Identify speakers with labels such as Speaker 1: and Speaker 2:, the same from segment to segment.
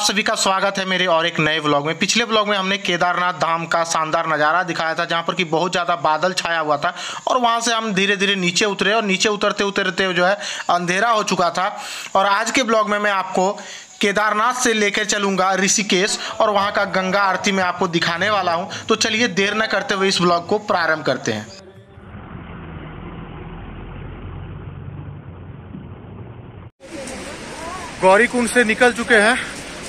Speaker 1: सभी का स्वागत है मेरे और एक नए व्लॉग में। पिछले व्लॉग में हमने केदारनाथ धाम का शानदार नज़ारा दिखाया था, जहां पर कि बहुत ज़्यादा बादल छाया हुआ था और वहां से हम धीरे धीरे नीचे उतरे और नीचे उतरते उतरते जो है अंधेरा हो चुका था। और आज के ब्लॉग में मैं आपको केदारनाथ से लेकर चलूँगा ऋषिकेश और वहाँ का गंगा आरती मैं आपको दिखाने वाला हूँ। तो चलिए देर न करते हुए इस ब्लॉग को प्रारंभ करते हैं। गौरीकुंड से निकल चुके हैं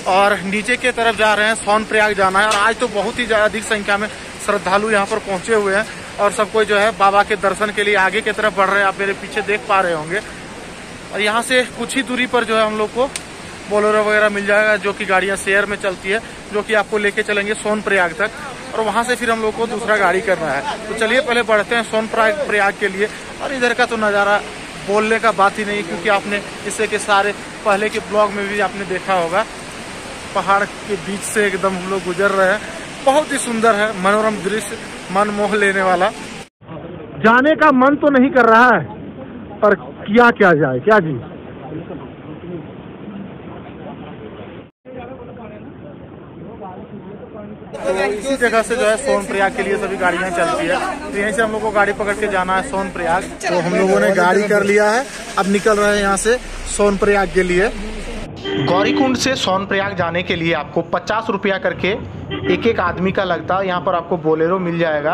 Speaker 1: और नीचे के तरफ जा रहे हैं। सोनप्रयाग जाना है और आज तो बहुत ही अधिक संख्या में श्रद्धालु यहाँ पर पहुँचे हुए हैं और सब कोई जो है बाबा के दर्शन के लिए आगे की तरफ बढ़ रहे हैं। आप मेरे पीछे देख पा रहे होंगे। और यहाँ से कुछ ही दूरी पर जो है हम लोग को बोलेरो वगैरह मिल जाएगा, जो कि गाड़ियाँ शेयर में चलती है, जो कि आपको लेके चलेंगे सोनप्रयाग तक और वहाँ से फिर हम लोग को दूसरा गाड़ी करना है। तो चलिए पहले बढ़ते हैं सोनप्रयाग के लिए। और इधर का तो नज़ारा बोलने का बात ही नहीं, क्योंकि आपने इससे के सारे पहले के ब्लॉग में भी आपने देखा होगा। पहाड़ के बीच से एकदम हम लोग गुजर रहे हैं। बहुत ही सुंदर है, मनोरम दृश्य, मन मोह लेने वाला। जाने का मन तो नहीं कर रहा है, पर किया क्या जाए, क्या जी। तो इसी जगह से जो है सोनप्रयाग के लिए सभी गाड़ियां चलती है। तो यहीं से हम लोग को गाड़ी पकड़ के जाना है सोनप्रयाग। तो हम लोगों ने गाड़ी कर लिया है, अब निकल रहे हैं यहाँ से सोनप्रयाग के लिए। गौरीकुंड से सोनप्रयाग जाने के लिए आपको 50 रुपया करके एक आदमी का लगता है। यहाँ पर आपको बोलेरो मिल जाएगा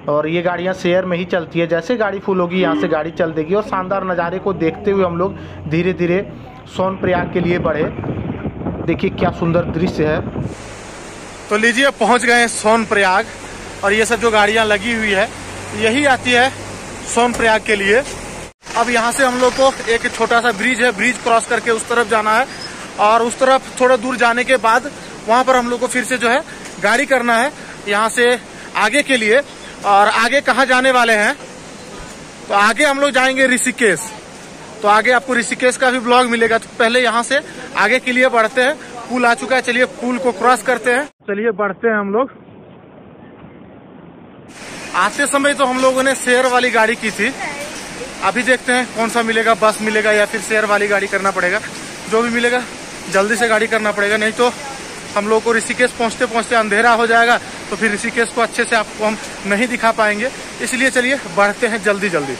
Speaker 1: और ये गाड़ियाँ शेयर में ही चलती है। जैसे गाड़ी फुल होगी यहाँ से गाड़ी चल देगी। और शानदार नज़ारे को देखते हुए हम लोग धीरे धीरे सोनप्रयाग के लिए बढ़े। देखिए क्या सुंदर दृश्य है। तो लीजिए पहुँच गए हैं सोनप्रयाग और ये सब जो गाड़ियाँ लगी हुई है यही आती है सोनप्रयाग के लिए। अब यहाँ से हम लोग को एक छोटा सा ब्रिज है, ब्रिज क्रॉस करके उस तरफ जाना है और उस तरफ थोड़ा दूर जाने के बाद वहाँ पर हम लोग को फिर से जो है गाड़ी करना है यहाँ से आगे के लिए। और आगे कहाँ जाने वाले हैं, तो आगे हम लोग जाएंगे ऋषिकेश। तो आगे आपको ऋषिकेश का भी ब्लॉग मिलेगा। तो पहले यहाँ से आगे के लिए बढ़ते हैं। पुल आ चुका है, चलिए पुल को क्रॉस करते हैं। चलिए बढ़ते हैं हम लोग। आते समय तो हम लोगों ने शेयर वाली गाड़ी की थी, अभी देखते हैं कौन सा मिलेगा, बस मिलेगा या फिर शेयर वाली गाड़ी करना पड़ेगा। जो भी मिलेगा जल्दी से गाड़ी करना पड़ेगा, नहीं तो हम लोग को ऋषिकेश पहुंचते पहुंचते अंधेरा हो जाएगा। तो फिर ऋषिकेश को अच्छे से आपको हम नहीं दिखा पाएंगे। इसलिए चलिए बढ़ते हैं जल्दी जल्दी।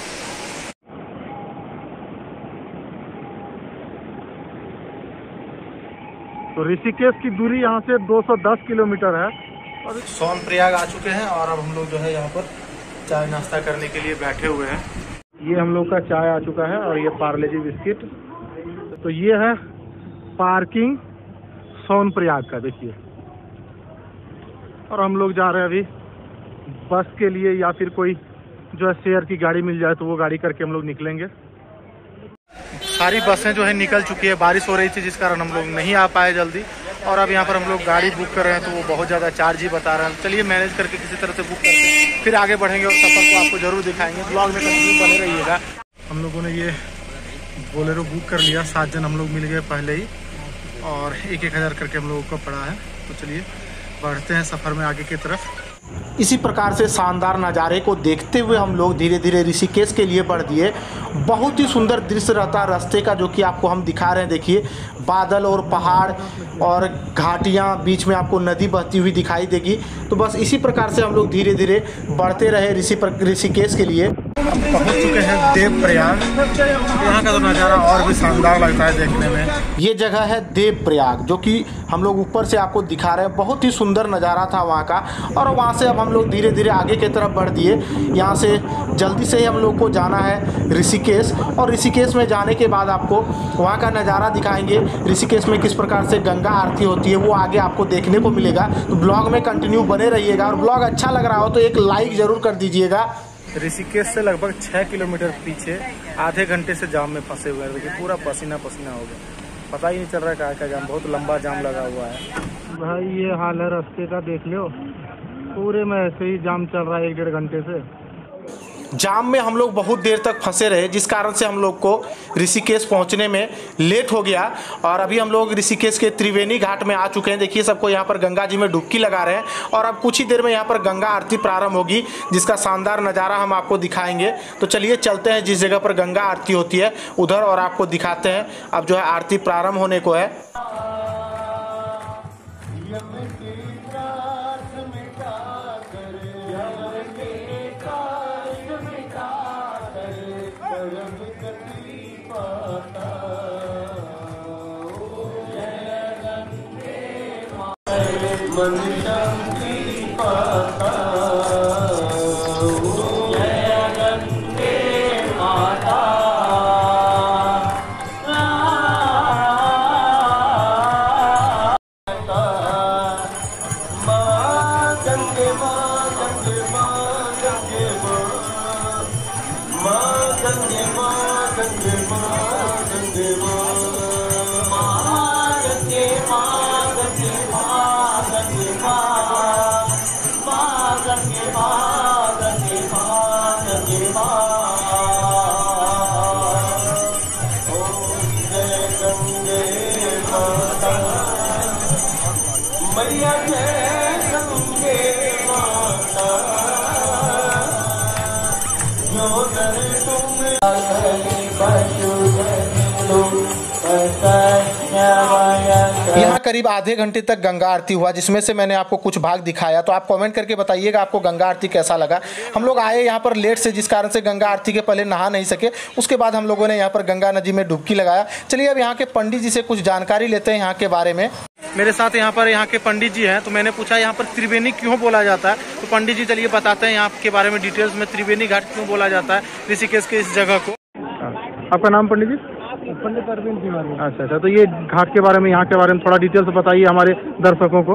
Speaker 1: तो ऋषिकेश की दूरी यहाँ से 210 किलोमीटर है। और सोनप्रयाग आ चुके हैं और अब हम लोग जो है यहाँ पर चाय नाश्ता करने के लिए बैठे हुए हैं। ये हम लोग का चाय आ चुका है और ये पार्ले जी बिस्किट। तो ये है पार्किंग सोनप्रयाग का, देखिए। और हम लोग जा रहे हैं अभी बस के लिए, या फिर कोई जो है शेयर की गाड़ी मिल जाए तो वो गाड़ी करके हम लोग निकलेंगे। सारी बसें जो है निकल चुकी है। बारिश हो रही थी जिस कारण हम लोग नहीं आ पाए जल्दी। और अब यहाँ पर हम लोग गाड़ी बुक कर रहे हैं तो वो बहुत ज़्यादा चार्ज ही बता रहे हैं। चलिए मैनेज करके किसी तरह से बुक करके फिर आगे बढ़ेंगे और सफ़र को आपको जरूर दिखाएंगे। ब्लॉग में कंटिन्यू बने रहिएगा। हम लोगों ने ये बोलेरो बुक कर लिया, 7 जन हम लोग मिल गए पहले ही और 1,000 करके हम लोगों को पड़ा है। तो चलिए बढ़ते हैं सफ़र में आगे की तरफ। इसी प्रकार से शानदार नज़ारे को देखते हुए हम लोग धीरे धीरे ऋषिकेश के लिए बढ़ दिए। बहुत ही सुंदर दृश्य रहता है रास्ते का, जो कि आपको हम दिखा रहे हैं। देखिए बादल और पहाड़ और घाटियाँ, बीच में आपको नदी बहती हुई दिखाई देगी। तो बस इसी प्रकार से हम लोग धीरे धीरे बढ़ते रहे ऋषिकेश के लिए। हम पहुँच चुके हैं देवप्रयाग। यहाँ का तो नज़ारा और भी शानदार लगता है देखने में। ये जगह है देवप्रयाग, जो कि हम लोग ऊपर से आपको दिखा रहे हैं। बहुत ही सुंदर नज़ारा था वहाँ का। और वहाँ से अब हम लोग धीरे धीरे आगे की तरफ बढ़ दिए। यहाँ से जल्दी से ही हम लोग को जाना है ऋषिकेश। और ऋषिकेश में जाने के बाद आपको वहाँ का नज़ारा दिखाएंगे। ऋषिकेश में किस प्रकार से गंगा आरती होती है वो आगे आपको देखने को मिलेगा। तो ब्लॉग में कंटिन्यू बने रहिएगा। और ब्लॉग अच्छा लग रहा हो तो एक लाइक ज़रूर कर दीजिएगा। ऋषिकेश से लगभग 6 किलोमीटर पीछे आधे घंटे से जाम में फंसे हुए हैं। देखिए पूरा पसीना पसीना हो गया, पता ही नहीं चल रहा है क्या जाम, बहुत लंबा जाम लगा हुआ है। भाई ये हाल है रास्ते का, देख लो पूरे में ऐसे ही जाम चल रहा है 1-1.5 घंटे से। जाम में हम लोग बहुत देर तक फंसे रहे, जिस कारण से हम लोग को ऋषिकेश पहुंचने में लेट हो गया। और अभी हम लोग ऋषिकेश के त्रिवेणी घाट में आ चुके हैं। देखिए सबको यहाँ पर गंगा जी में डुबकी लगा रहे हैं और अब कुछ ही देर में यहाँ पर गंगा आरती प्रारंभ होगी, जिसका शानदार नज़ारा हम आपको दिखाएंगे। तो चलिए चलते हैं जिस जगह पर गंगा आरती होती है उधर और आपको दिखाते हैं। अब जो है आरती प्रारंभ होने को है।
Speaker 2: मन शांति पाता, जय गंगे माता, माँ गंगे माँ गंगे माँ गंगे माँ गंगे माँ गंगे माँ गंगे माँ गंगे माँ गंगे माँ गंगे माँ गंगे माँ गंगे माँ गंगे माँ ओम जय गंगे माता मैया जय गंगे माता जो नर तुम
Speaker 1: यहाँ करीब आधे घंटे तक गंगा आरती हुआ, जिसमें से मैंने आपको कुछ भाग दिखाया। तो आप कमेंट करके बताइएगा आपको गंगा आरती कैसा लगा। हम लोग आए यहाँ पर लेट से, जिस कारण से गंगा आरती के पहले नहा नहीं सके। उसके बाद हम लोगों ने यहाँ पर गंगा नदी में डुबकी लगाया। चलिए अब यहाँ के पंडित जी से कुछ जानकारी लेते हैं यहाँ के बारे में। मेरे साथ यहाँ के पंडित जी हैं, तो मैंने पूछा यहाँ पर त्रिवेणी क्यों बोला जाता है। तो पंडित जी चलिए बताते हैं यहाँ के बारे में डिटेल्स में, त्रिवेणी घाट क्यों बोला जाता है ऋषिकेश के इस जगह को। आपका नाम पंडित जी?
Speaker 3: पंडित अरविंद तिवारी।
Speaker 1: अच्छा, तो ये घाट के बारे में, यहाँ के बारे में थोड़ा डिटेल्स बताइए हमारे दर्शकों को।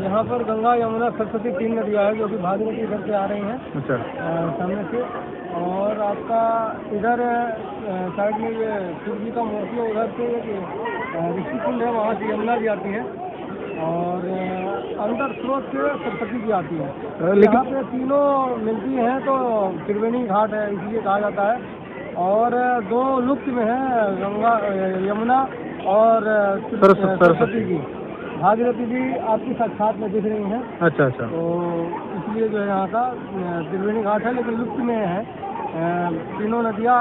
Speaker 3: यहाँ पर गंगा, यमुना, सरस्वती 3 नदियाँ हैं जो कि भागीरथी इधर से आ रही हैं।
Speaker 1: अच्छा।
Speaker 3: सामने से, और आपका इधर साइड में ये शिव जी का मूर्ति है, उधर से एक ऋषिकुंड है, वहाँ से यमुना भी आती है, और अंदर स्रोत से सरस्वती भी आती है। यहाँ पे तीनों मिलती हैं तो त्रिवेणी घाट है, इसलिए कहा जाता है। और 2 लुप्त में है, गंगा, यमुना और सरस्वती जी। भागीरथी जी आपकी साक्षात में दिख रही हैं।
Speaker 1: अच्छा।
Speaker 3: तो इसलिए जो है यहाँ का त्रिवेणी घाट है, लेकिन लुप्त में है। तीनों नदियाँ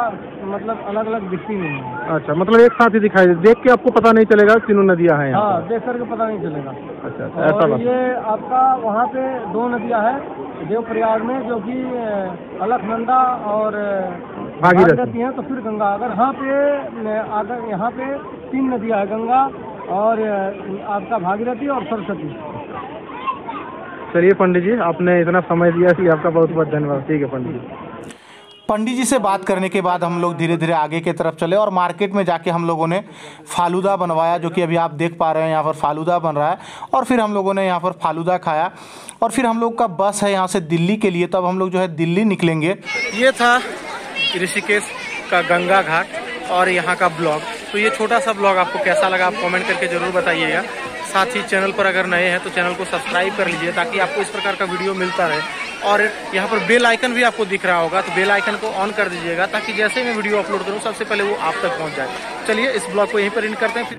Speaker 3: मतलब अलग अलग दिखती नहीं है।
Speaker 1: अच्छा, मतलब एक साथ ही दिखाई दे, देख के आपको पता नहीं चलेगा तीनों नदियाँ हैं।
Speaker 3: हाँ, देख करके पता नहीं चलेगा।
Speaker 1: अच्छा,
Speaker 3: ऐसा बात। ये आपका वहाँ पे 2 नदियाँ है देवप्रयाग में, जो कि अलकनंदा और भागीरथी हैं। तो फिर गंगा, अगर यहाँ पे 3 नदियाँ है, गंगा और आपका भागीरथी और सरस्वती।
Speaker 1: चलिए पंडित जी, आपने इतना समय दिया कि आपका बहुत बहुत धन्यवाद। ठीक है पंडित जी। पंडित जी से बात करने के बाद हम लोग धीरे धीरे आगे की तरफ चले और मार्केट में जाके हम लोगों ने फालूदा बनवाया, जो कि अभी आप देख पा रहे हैं यहाँ पर फालूदा बन रहा है। और फिर हम लोगों ने यहाँ पर फालूदा खाया, और फिर हम लोग का बस है यहाँ से दिल्ली के लिए, तब हम लोग जो है दिल्ली निकलेंगे। ये था ऋषिकेश का गंगा घाट और यहाँ का ब्लॉग। तो ये छोटा सा ब्लॉग आपको कैसा लगा आप कमेंट करके ज़रूर बताइएगा। साथ ही चैनल पर अगर नए हैं तो चैनल को सब्सक्राइब कर लीजिए, ताकि आपको इस प्रकार का वीडियो मिलता रहे। और यहाँ पर बेल आइकन भी आपको दिख रहा होगा, तो बेल आइकन को ऑन कर दीजिएगा, ताकि जैसे मैं वीडियो अपलोड करूँ सबसे पहले वो आप तक पहुँच जाए। चलिए इस ब्लॉग को यहीं पर एंड करते हैं। फिर